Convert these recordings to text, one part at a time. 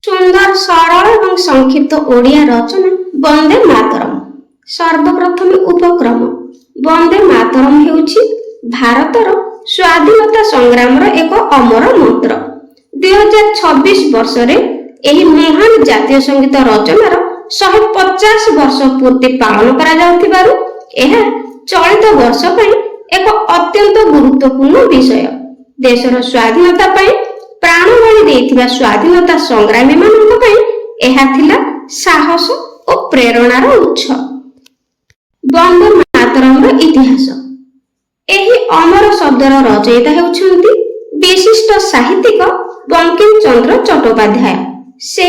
ସୁନ୍ଦର ସରଳ ଏବଂ ସଂକ୍ଷିପ୍ତ ଓଡ଼ିଆ ରଚନା ବନ୍ଦେ ମାତରମ୍। ସର୍ବପ୍ରଥମେ ଉପକ୍ରମ। ବନ୍ଦେ ମାତରମ୍ ହେଉଛି ଭାରତର ସ୍ୱାଧୀନତା ସଂଗ୍ରାମର ଏକ ଅମର ମନ୍ତ୍ର। 2026 ବର୍ଷରେ ଏହି ମହାନ ଜାତୀୟ ସଙ୍ଗୀତ ରଚନାର 150 ବର୍ଷ ପୂର୍ତ୍ତି ପାଳନ କରାଯାଉଥିବାରୁ ଏହା ଚଳିତ ବର୍ଷ ପାଇଁ ଏକ ଅତ୍ୟନ୍ତ ଗୁରୁତ୍ୱପୂର୍ଣ୍ଣ ବିଷୟ। ଦେଶର ସ୍ୱାଧୀନତା ପାଇଁ ପ୍ରାଣବଳି ଦେଇଥିବା ସ୍ୱାଧୀନତା ସଂଗ୍ରାମୀମାନଙ୍କ ପାଇଁ ଏହା ଥିଲା ସାହସ ଓ ପ୍ରେରଣାର ଉତ୍ସ। ବନ୍ଦେ ମାତରମ୍‌ର ଇତିହାସ। ଏହି ଅମର ଶବ୍ଦର ରଚୟିତା ହେଉଛନ୍ତି ବିଶିଷ୍ଟ ସାହିତ୍ୟିକ ବଙ୍କିମ ଚନ୍ଦ୍ର ଚଟ୍ଟୋପାଧ୍ୟାୟ। ସେ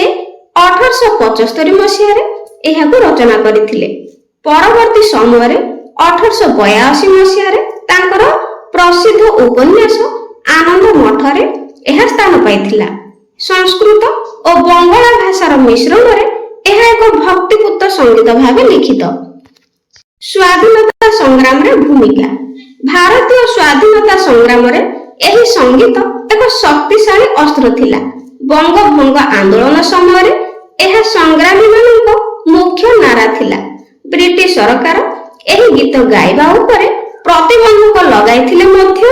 1875 ମସିହାରେ ଏହାକୁ ରଚନା କରିଥିଲେ। ପରବର୍ତ୍ତୀ ସମୟରେ 1882 ମସିହାରେ ତାଙ୍କର ପ୍ରସିଦ୍ଧ ଉପନ୍ୟାସ ଆନନ୍ଦ ମଠରେ ଏହା ସ୍ଥାନ ପାଇଥିଲା। ସଂସ୍କୃତ ଓ ବଙ୍ଗଳା ଭାଷାର ମିଶ୍ରଣରେ ଏହା ଏକ ଭକ୍ତିପୂତ ସଙ୍ଗୀତ ଭାବେ ଲିଖିତ। ସ୍ୱାଧୀନତା ସଂଗ୍ରାମରେ ଭୂମିକା। ଭାରତୀୟ ସ୍ୱାଧୀନତା ସଂଗ୍ରାମରେ ଏହି ସଙ୍ଗୀତ ଏକ ଶକ୍ତିଶାଳୀ ଅସ୍ତ୍ର ଥିଲା। ବଙ୍ଗଭଙ୍ଗ ଆନ୍ଦୋଳନ ସମୟରେ ଏହା ସଂଗ୍ରାମୀମାନଙ୍କ ମୁଖ୍ୟ ନାରା ଥିଲା। ବ୍ରିଟିଶ ସରକାର ଏହି ଗୀତ ଗାଇବା ଉପରେ ପ୍ରତିବନ୍ଧକ ଲଗାଇଥିଲେ ମଧ୍ୟ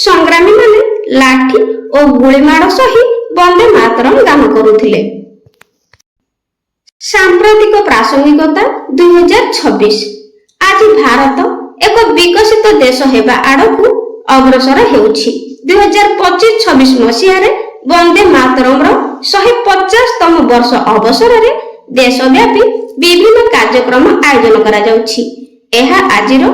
ସଂଗ୍ରାମୀମାନେ ଲାଠି ଓ ଗୁଳିମାଡ଼ ସହି ବନ୍ଦେ ମାତରମ୍ ଗାନ କରୁଥିଲେ। ସାମ୍ପ୍ରତିକ ପ୍ରାସଙ୍ଗିକତା 2026। ଆଜି ଭାରତ ଏକ ବିକଶିତ ଦେଶ ହେବା ଆଡ଼କୁ ଅଗ୍ରସର ହେଉଛି। 2025-26 ମସିହାରେ ବନ୍ଦେ ମାତରମ୍‌ର 150ତମ ବର୍ଷ ଅବସରରେ ଦେଶବ୍ୟାପୀ ବିଭିନ୍ନ କାର୍ଯ୍ୟକ୍ରମ ଆୟୋଜନ କରାଯାଉଛି। ଏହା ଆଜିର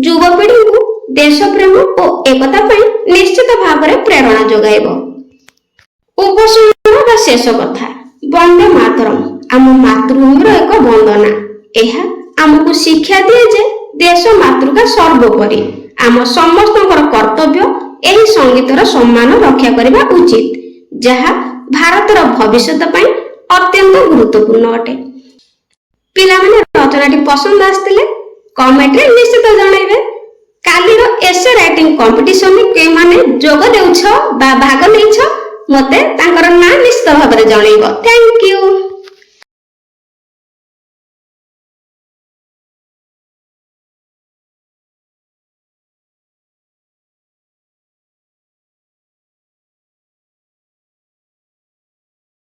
ଯୁବପିଢ଼ିଙ୍କୁ ଦେଶପ୍ରେମ ଓ ଏକତା ପାଇଁ ନିଶ୍ଚିତ ଭାବରେ ପ୍ରେରଣା ଯୋଗାଇବ। ଉପସଂହାର ବା ଶେଷ କଥା। ବନ୍ଦେ ମାତରମ୍ ଆମ ମାତୃଭୂମିର ଏକ ବନ୍ଦନା। ଏହା ଆମକୁ ଶିକ୍ଷା ଦିଏ ଯେ ଦେଶ ମାତୃକା ସର୍ବୋପରି। ଆମ ସମସ୍ତଙ୍କର କର୍ତ୍ତବ୍ୟ ଏହି ସଙ୍ଗୀତର ସମ୍ମାନ ରକ୍ଷା କରିବା ଉଚିତ, ଯାହା ଭାରତର ଭବିଷ୍ୟତ ପାଇଁ ଅତ୍ୟନ୍ତ ଗୁରୁତ୍ୱପୂର୍ଣ୍ଣ ଅଟେ। ପିଲାମାନେ ରଚନାଟି ପସନ୍ଦ ଆସିଥିଲେ କମେଣ୍ଟରେ ନିଶ୍ଚିତ ଜଣାଇବେ। କାଲିର ଏସେ ରାଇଟିଂ କମ୍ପିଟିସନରେ କେଉଁମାନେ ଯୋଗ ଦେଉଛ ବା ଭାଗ ନେଇଛ ମୋତେ ତାଙ୍କର ନାଁ ନିଶ୍ଚିତ ଭାବରେ ଜଣାଇବ। Thank you.